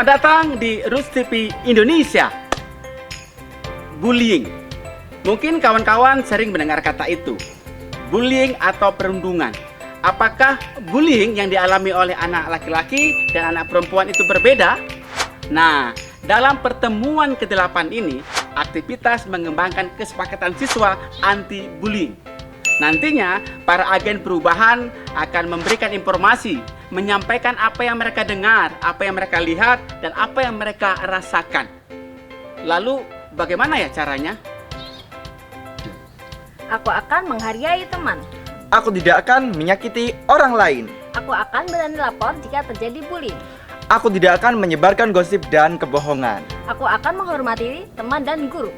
Selamat datang di Roots TV Indonesia. Bullying. Mungkin kawan-kawan sering mendengar kata itu. Bullying atau perundungan. Apakah bullying yang dialami oleh anak laki-laki dan anak perempuan itu berbeda? Nah, dalam pertemuan ke-8 ini, aktivitas mengembangkan kesepakatan siswa anti-bullying. Nantinya, para agen perubahan akan memberikan informasi, menyampaikan apa yang mereka dengar, apa yang mereka lihat, dan apa yang mereka rasakan. Lalu, bagaimana ya caranya? Aku akan menghargai teman. Aku tidak akan menyakiti orang lain. Aku akan berani lapor jika terjadi bullying. Aku tidak akan menyebarkan gosip dan kebohongan. Aku akan menghormati teman dan guru.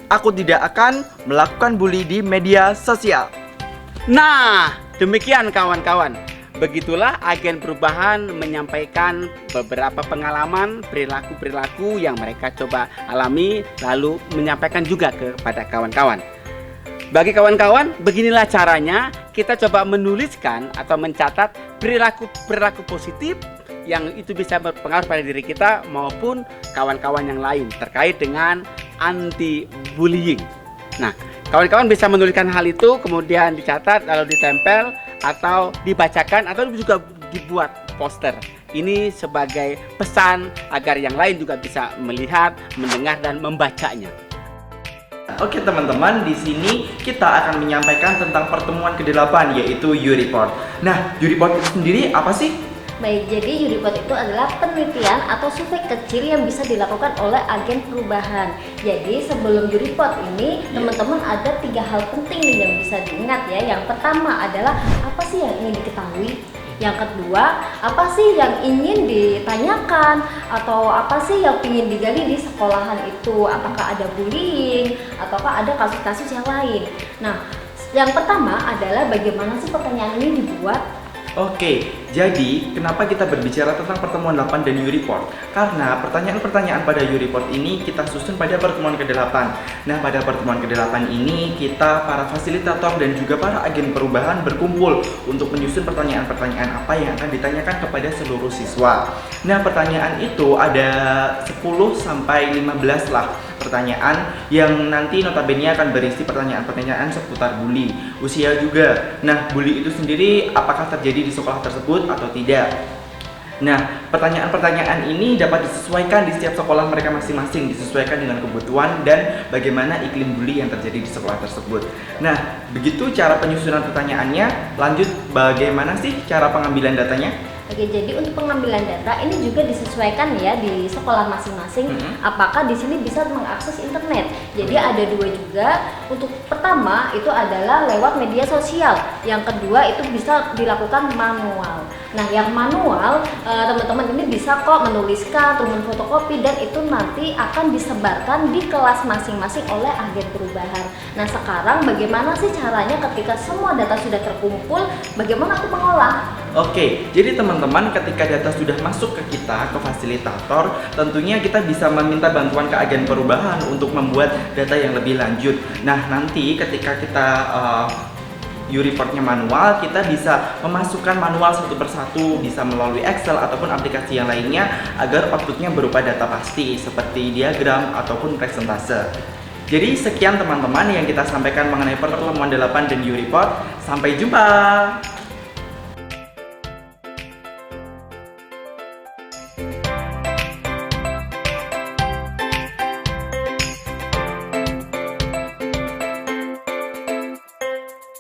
Aku tidak akan melakukan bully di media sosial. Nah, demikian kawan-kawan. Begitulah agen perubahan menyampaikan beberapa pengalaman, perilaku-perilaku yang mereka coba alami, lalu menyampaikan juga kepada kawan-kawan. Bagi kawan-kawan, beginilah caranya kita coba menuliskan atau mencatat perilaku-perilaku positif yang itu bisa berpengaruh pada diri kita maupun kawan-kawan yang lain terkait dengan anti-bullying. Nah, kawan-kawan bisa menuliskan hal itu, kemudian dicatat, lalu ditempel, atau dibacakan, atau juga dibuat poster. Ini sebagai pesan agar yang lain juga bisa melihat, mendengar, dan membacanya. Oke teman-teman, di sini kita akan menyampaikan tentang pertemuan ke-8 yaitu U-Report. Nah, U-Report itu sendiri apa sih? Baik, jadi U-Report itu adalah penelitian atau survei kecil yang bisa dilakukan oleh agen perubahan. Jadi sebelum U-Report ini, teman-teman ada 3 hal penting nih yang bisa diingat ya. Yang pertama adalah apa sih yang ingin diketahui? Yang kedua, apa sih yang ingin ditanyakan? Atau apa sih yang ingin digali di sekolahan itu? Apakah ada bullying? Ataukah ada kasus-kasus yang lain? Nah, yang pertama adalah bagaimana sih pertanyaan ini dibuat? Oke, jadi kenapa kita berbicara tentang pertemuan 8 dan U-Report? Karena pertanyaan-pertanyaan pada U-Report ini kita susun pada pertemuan ke-8. Nah, pada pertemuan ke-8 ini kita para fasilitator dan juga para agen perubahan berkumpul untuk menyusun pertanyaan-pertanyaan apa yang akan ditanyakan kepada seluruh siswa. Nah, pertanyaan itu ada 10 sampai 15 lah pertanyaan yang nanti notabene akan berisi pertanyaan-pertanyaan seputar bully, usia juga. Nah, bully itu sendiri apakah terjadi di sekolah tersebut atau tidak? Nah, pertanyaan-pertanyaan ini dapat disesuaikan di setiap sekolah mereka masing-masing, disesuaikan dengan kebutuhan dan bagaimana iklim bully yang terjadi di sekolah tersebut. Nah, begitu cara penyusunan pertanyaannya. Lanjut, bagaimana sih cara pengambilan datanya? Oke, jadi untuk pengambilan data ini juga disesuaikan ya di sekolah masing-masing. Apakah di sini bisa mengakses internet? Jadi ada 2 juga. Untuk pertama itu adalah lewat media sosial. Yang kedua itu bisa dilakukan manual. Nah, yang manual teman-teman ini bisa kok menuliskan atau memfotokopi dan itu nanti akan disebarkan di kelas masing-masing oleh agen perubahan. Nah, sekarang bagaimana sih caranya ketika semua data sudah terkumpul? Bagaimana aku mengolah? Oke, jadi teman-teman ketika data sudah masuk ke kita, ke fasilitator, tentunya kita bisa meminta bantuan ke agen perubahan untuk membuat data yang lebih lanjut. Nah, nanti ketika kita U-Reportnya manual, kita bisa memasukkan manual satu persatu, bisa melalui Excel ataupun aplikasi yang lainnya agar outputnya berupa data pasti seperti diagram ataupun presentase. Jadi sekian teman-teman yang kita sampaikan mengenai pertemuan 8 dan U-Report. Sampai jumpa!